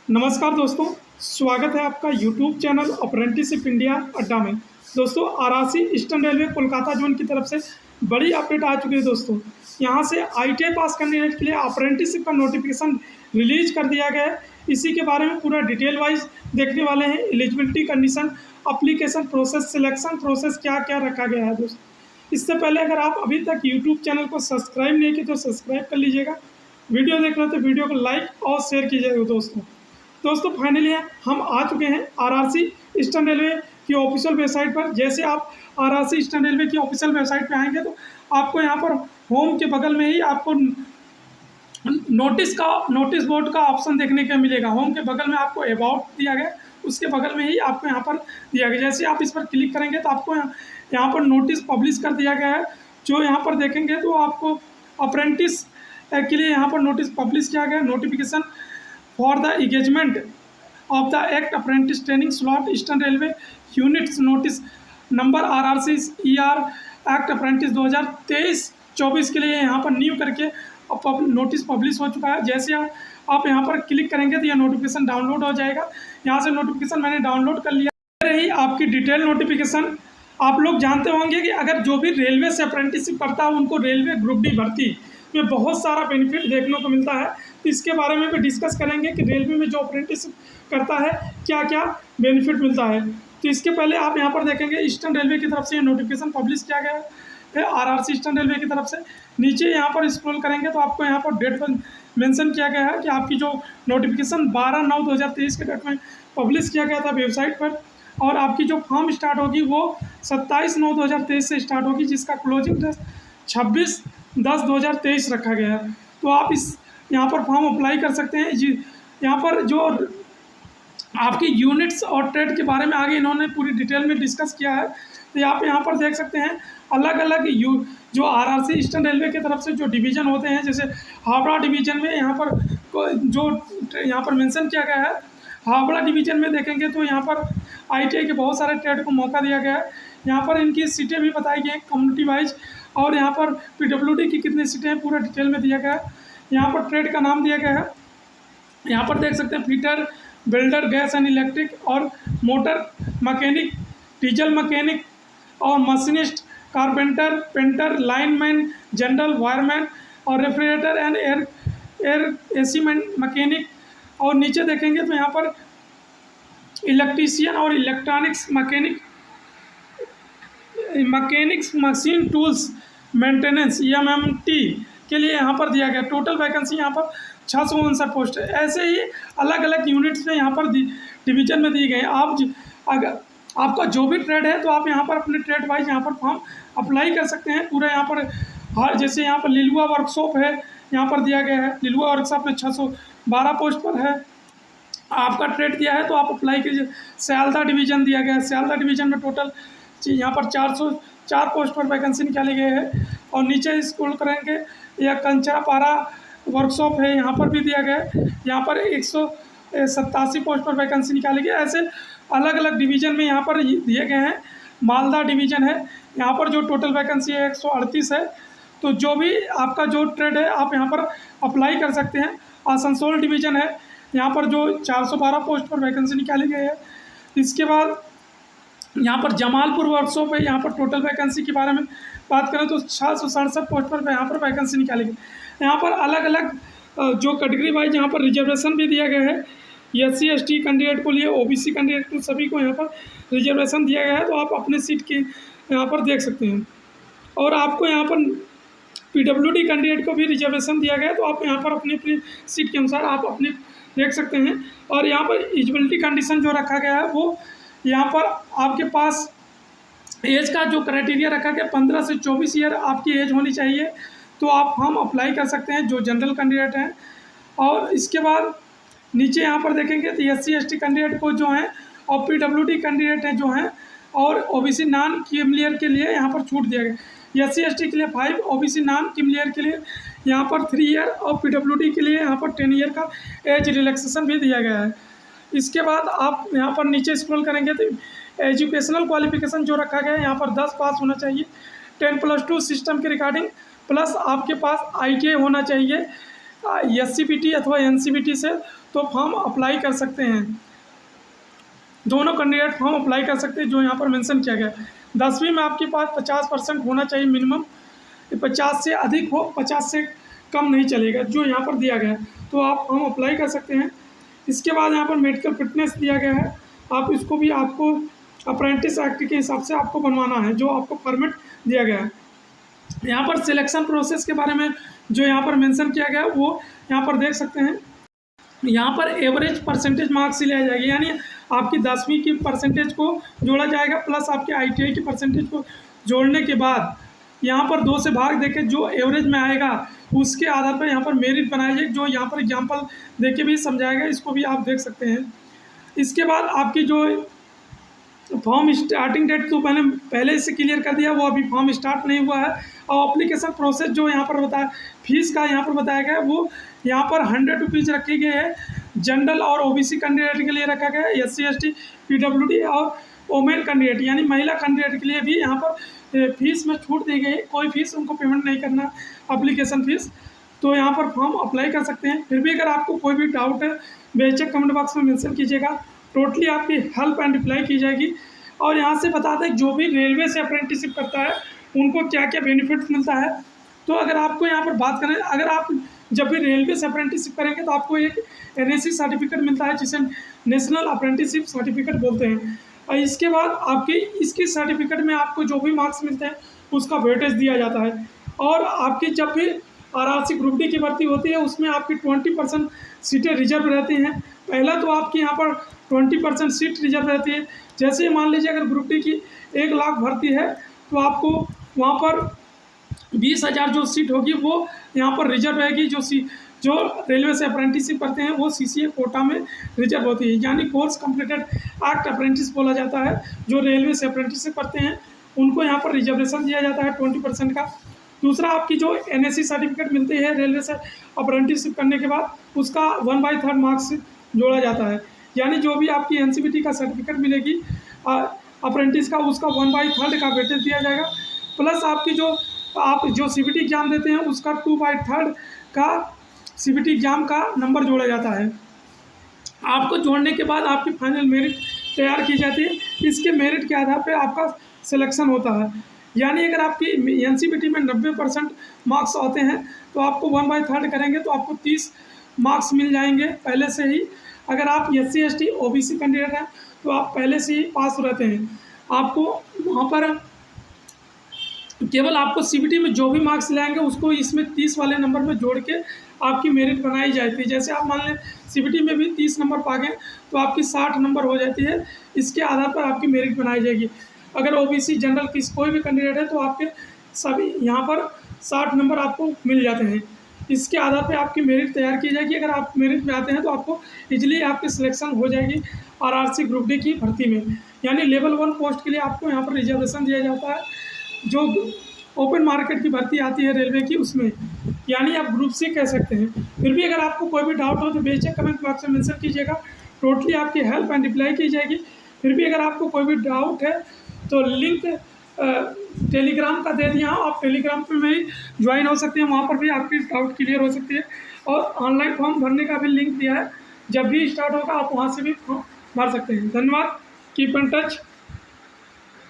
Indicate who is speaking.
Speaker 1: नमस्कार दोस्तों, स्वागत है आपका यूट्यूब चैनल अप्रेंटिसशिप इंडिया अड्डा में। दोस्तों, RRC eastern railway Kolkata zone की तरफ से बड़ी अपडेट आ चुकी है। दोस्तों, यहाँ से आईटीआई पास कैंडिडेट के लिए अप्रेंटिसशिप का नोटिफिकेशन रिलीज कर दिया गया है। इसी के बारे में पूरा डिटेल वाइज देखने वाले हैं। Eligibility condition, application process, selection process क्या क्या रखा गया है। दोस्तों, इससे पहले अगर आप अभी तक यूट्यूब चैनल को सब्सक्राइब नहीं किए तो सब्सक्राइब कर लीजिएगा। वीडियो देख रहे हो तो वीडियो को लाइक और शेयर कीजिएगा। दोस्तों फाइनली हम आ चुके हैं आरआरसी ईस्टर्न रेलवे की ऑफिशियल वेबसाइट पर। जैसे आप आरआरसी ईस्टर्न रेलवे की ऑफिशियल वेबसाइट पे आएंगे तो आपको यहाँ पर होम के बगल में ही आपको नोटिस बोर्ड का ऑप्शन देखने को मिलेगा। होम के बगल में आपको अबाउट दिया गया, उसके बगल में ही आपको यहाँ पर दिया गया। जैसे आप इस पर क्लिक करेंगे तो आपको यहाँ पर नोटिस पब्लिश कर दिया गया है। जो यहाँ पर देखेंगे तो आपको अप्रेंटिस के लिए यहाँ पर नोटिस पब्लिश किया गया। Notification for the engagement of the act apprentice training slot eastern railway units notice number RRC ER act apprentice 2023-24 के लिए यहाँ पर न्यू करके नोटिस पब्लिश हो चुका है। जैसे आप यहाँ पर क्लिक करेंगे तो यह नोटिफिकेशन डाउनलोड हो जाएगा। यहाँ से नोटिफिकेशन मैंने डाउनलोड कर लिया। रही आपकी डिटेल नोटिफिकेशन। आप लोग जानते होंगे कि अगर जो भी रेलवे से अप्रेंटिसशिप करता है उनको रेलवे ग्रुप डी भर्ती में बहुत सारा बेनिफिट देखने को मिलता है। तो इसके बारे में भी डिस्कस करेंगे कि रेलवे में जो अप्रेंटिसशिप करता है क्या क्या बेनिफिट मिलता है। तो इसके पहले आप यहाँ पर देखेंगे ईस्टर्न रेलवे की तरफ से ये नोटिफिकेशन पब्लिश किया गया है आरआरसी ईस्टर्न रेलवे की तरफ से। नीचे यहाँ पर स्क्रॉल करेंगे तो आपको यहाँ पर डेट पर मेंशन किया गया है कि आपकी जो नोटिफिकेशन 12/9/2023 के डेट में पब्लिश किया गया था वेबसाइट पर, और आपकी जो फॉर्म स्टार्ट होगी वो 27/9/2023 से स्टार्ट होगी, जिसका क्लोजिंग डेट 26/10/2023 रखा गया है। तो आप इस यहाँ पर फॉर्म अप्लाई कर सकते हैं। जी, यहाँ पर जो आपकी यूनिट्स और ट्रेड के बारे में आगे इन्होंने पूरी डिटेल में डिस्कस किया है। तो आप यहाँ पर देख सकते हैं अलग अलग जो आरआरसी ईस्टर्न रेलवे की तरफ से जो डिवीज़न होते हैं। जैसे हावड़ा डिवीज़न में यहाँ पर जो यहाँ पर मेंशन किया गया है, हावड़ा डिवीज़न में देखेंगे तो यहाँ पर आईटीआई के बहुत सारे ट्रेड को मौका दिया गया है। यहाँ पर इनकी सीटें भी बताई गई हैं कम्युनिटी वाइज, और यहाँ पर पीडब्ल्यूडी की कितनी सीटें हैं पूरा डिटेल में दिया गया है। यहाँ पर ट्रेड का नाम दिया गया है। यहाँ पर देख सकते हैं fitter, builder, gas and electric और मोटर मैकेनिक, डीजल मैकेनिक और machinist, carpenter, painter, lineman, general, wireman और refrigerator and air AC mechanic. और नीचे देखेंगे तो यहाँ पर इलेक्ट्रीशियन और electronics mechanics, machine tools maintenance EMMT के लिए यहाँ पर दिया गया। टोटल वैकेंसी यहाँ पर 659 पोस्ट है। ऐसे ही अलग अलग यूनिट्स में यहाँ पर डिवीजन में दिए गए हैं। अगर आपका जो भी ट्रेड है तो आप यहाँ पर अपने ट्रेड वाइज यहाँ पर फॉर्म अप्लाई कर सकते हैं। पूरा यहाँ पर हर जैसे यहाँ पर लिलुआ वर्कशॉप है, यहाँ पर दिया गया है। लिलुआ वर्कशॉप में 612 पोस्ट पर है। आपका ट्रेड दिया है तो आप अप्लाई कीजिए। सियालदह डिवीज़न दिया गया है। सियालदह डिवीज़न में टोटल यहाँ पर 404 पोस्ट पर वैकेंसी निकाली गई है। और नीचे स्क्रॉल करेंगे यह कंचरापारा वर्कशॉप है, यहाँ पर भी दिया गया है। यहाँ पर 187 पोस्ट पर वैकेंसी निकाली गई। ऐसे अलग अलग डिवीज़न में यहाँ पर दिए गए हैं। मालदा डिवीज़न है, यहाँ पर जो टोटल वैकेंसी है 138 है। तो जो भी आपका जो ट्रेड है आप यहाँ पर अप्लाई कर सकते हैं। आसनसोल डिवीज़न है, यहाँ पर जो 412 पोस्ट पर वैकेंसी निकाली गई है। इसके बाद यहाँ पर जमालपुर वर्कशॉप है, यहाँ पर टोटल वैकेंसी के बारे में बात करें तो 667 पोस्ट पर यहाँ पर वैकेंसी निकाली गई। यहाँ पर अलग अलग जो कैटेगरी वाइज यहाँ पर रिजर्वेशन भी दिया गया है। SC ST कैंडिडेट को लिए, OBC कैंडिडेट को, सभी को यहाँ पर रिजर्वेशन दिया गया है। तो आप अपने सीट के यहाँ पर देख सकते हैं। और आपको यहाँ पर PWD कैंडिडेट को भी रिजर्वेशन दिया गया है। तो आप यहाँ पर अपनी अपनी सीट के अनुसार आप अपने देख सकते हैं। और यहाँ पर एलिजिबिलिटी कंडीशन जो रखा गया है वो यहाँ पर आपके पास एज का जो क्राइटेरिया रखा गया 15 से 24 ईयर आपकी एज होनी चाहिए। तो आप हम अप्लाई कर सकते हैं जो जनरल कैंडिडेट हैं। और इसके बाद नीचे यहाँ पर देखेंगे तो SC ST कैंडिडेट को जो हैं और PWD कैंडिडेट हैं जो हैं, और OBC नॉन क्रीमिलियर के लिए यहाँ पर छूट दिया गया। SC ST के लिए 5, OBC नॉन क्रीमिलियर के लिए यहाँ पर 3 ईयर और PWD के लिए यहाँ पर 10 ईयर का एज रिलैक्सेशन भी दिया गया है। इसके बाद आप यहाँ पर नीचे स्क्रॉल करेंगे तो एजुकेशनल क्वालिफिकेशन जो रखा गया है यहाँ पर 10 पास होना चाहिए। 10+2 सिस्टम के रिगार्डिंग प्लस आपके पास ITI होना चाहिए। SCPT अथवा NCPT से, तो फॉर्म अप्लाई कर सकते हैं। दोनों कैंडिडेट फॉर्म अप्लाई कर सकते हैं जो यहाँ पर मेंशन किया गया है। 10वीं में आपके पास 50% होना चाहिए मिनिमम, 50 से अधिक हो, 50 से कम नहीं चलेगा जो यहाँ पर दिया गया है, तो आप फॉर्म अप्लाई कर सकते हैं। इसके बाद यहाँ पर मेडिकल फिटनेस दिया गया है, आप इसको भी आपको अप्रेंटिस एक्ट के हिसाब से आपको बनवाना है, जो आपको परमिट दिया गया है। यहाँ पर सिलेक्शन प्रोसेस के बारे में जो यहाँ पर मेंशन किया गया है वो यहाँ पर देख सकते हैं। यहाँ पर एवरेज परसेंटेज मार्क्स लिया जाएगी, यानी आपकी 10वीं की परसेंटेज को जोड़ा जाएगा प्लस आपके ITI की परसेंटेज को जोड़ने के बाद यहाँ पर 2 से भाग देके जो एवरेज में आएगा उसके आधार पर यहाँ पर मेरिट बनाई जाएगी, जो यहाँ पर एग्जाम्पल देके भी समझाएगा, इसको भी आप देख सकते हैं। इसके बाद आपकी जो फॉर्म स्टार्टिंग डेट तो पहले से क्लियर कर दिया, वो अभी फॉर्म स्टार्ट नहीं हुआ है। और एप्लीकेशन प्रोसेस जो यहाँ पर बताया, फीस का यहाँ पर बताया गया है, वो यहाँ पर 100 रुपीज़ रखी गई है। जनरल और OBC कैंडिडेट के लिए रखा गया है, SC ST PWD और वोमेन कैंडिडेट यानी महिला कैंडिडेट के लिए भी यहाँ पर फीस में छूट दी गई है, कोई फीस उनको पेमेंट नहीं करना एप्लीकेशन फीस, तो यहाँ पर फॉर्म अप्लाई कर सकते हैं। फिर भी अगर आपको कोई भी डाउट है बेशक कमेंट बॉक्स में मेंशन कीजिएगा, टोटली आपकी हेल्प एंड रिप्लाई की जाएगी। और यहाँ से बता दें जो भी रेलवे से अप्रेंटिसशिप करता है उनको क्या क्या बेनिफिट्स मिलता है। तो अगर आपको यहाँ पर बात करें, अगर आप जब भी रेलवे से अप्रेंटिसशिप करेंगे तो आपको एक NSC सर्टिफिकेट मिलता है जिसे नेशनल अप्रेंटिसशिप सर्टिफिकेट बोलते हैं। और इसके बाद आपके इसके सर्टिफिकेट में आपको जो भी मार्क्स मिलते हैं उसका वेटेज दिया जाता है। और आपकी जब भी RRC ग्रुप D की भर्ती होती है उसमें आपकी 20% सीटें रिजर्व रहती हैं। पहला तो आपकी यहाँ पर 20% सीट रिजर्व रहती है। जैसे मान लीजिए अगर ग्रुप D की 1 लाख भर्ती है तो आपको वहाँ पर 20,000 जो सीट होगी वो यहाँ पर रिजर्व रहेगी। जो रेलवे से अप्रेंटिसशिप करते हैं वो CCA कोटा में रिजर्व होती है, यानी कोर्स कंप्लीटेड एक्ट अप्रेंटिस बोला जाता है। जो रेलवे से अप्रेंटिसशिप करते हैं उनको यहाँ पर रिजर्वेशन दिया जाता है 20% का। दूसरा आपकी जो NSC सर्टिफिकेट मिलती है रेलवे से अप्रेंटिसशिप करने के बाद उसका 1/3 मार्क्स जोड़ा जाता है, यानी जो भी आपकी NCPT का सर्टिफिकेट मिलेगी अप्रेंटिस का उसका 1/3 का वेटेज दिया जाएगा। प्लस आपकी आप जो CBT एग्ज़ाम देते हैं उसका 2/3 का CBT एग्ज़ाम का नंबर जोड़ा जाता है। आपको जोड़ने के बाद आपकी फाइनल मेरिट तैयार की जाती है। इसके मेरिट के आधार पर आपका सिलेक्शन होता है, यानी अगर आपकी NCPT में 90% मार्क्स आते हैं तो आपको 1/3 करेंगे तो आपको 30 मार्क्स मिल जाएंगे पहले से ही। अगर आप SC ST OBC कैंडिडेट हैं तो आप पहले से ही पास रहते हैं। आपको वहाँ पर केवल आपको CBT में जो भी मार्क्स लाएंगे उसको इसमें 30 वाले नंबर में जोड़ के आपकी मेरिट बनाई जाती है। जैसे आप मान लें CBT में भी 30 नंबर पा गए तो आपकी 60 नंबर हो जाती है, इसके आधार पर आपकी मेरिट बनाई जाएगी। अगर OBC जनरल कोई भी कैंडिडेट है तो आपके सभी यहाँ पर 60 नंबर आपको मिल जाते हैं। इसके आधार पे आपकी मेरिट तैयार की जाएगी। अगर आप मेरिट में आते हैं तो आपको इजीली आपकी सिलेक्शन हो जाएगी RRC ग्रुप D की भर्ती में, यानी लेवल 1 पोस्ट के लिए आपको यहाँ पर रिजर्वेशन दिया जाता है। जो ओपन मार्केट की भर्ती आती है रेलवे की उसमें, यानी आप ग्रुप C कह सकते हैं। फिर भी अगर आपको कोई भी डाउट हो तो बेशक कमेंट बॉक्स में मेंशन कीजिएगा, टोटली आपकी हेल्प एंड रिप्लाई की जाएगी। फिर भी अगर आपको कोई भी डाउट है तो लिंक टेलीग्राम का दे दिया हूँ, आप टेलीग्राम पे में ज्वाइन हो सकते हैं, वहाँ पर भी आपकी डाउट क्लियर हो सकती है। और ऑनलाइन फॉर्म भरने का भी लिंक दिया है, जब भी स्टार्ट होगा आप वहाँ से भी फॉर्म भर सकते हैं। धन्यवाद, कीप इन टच।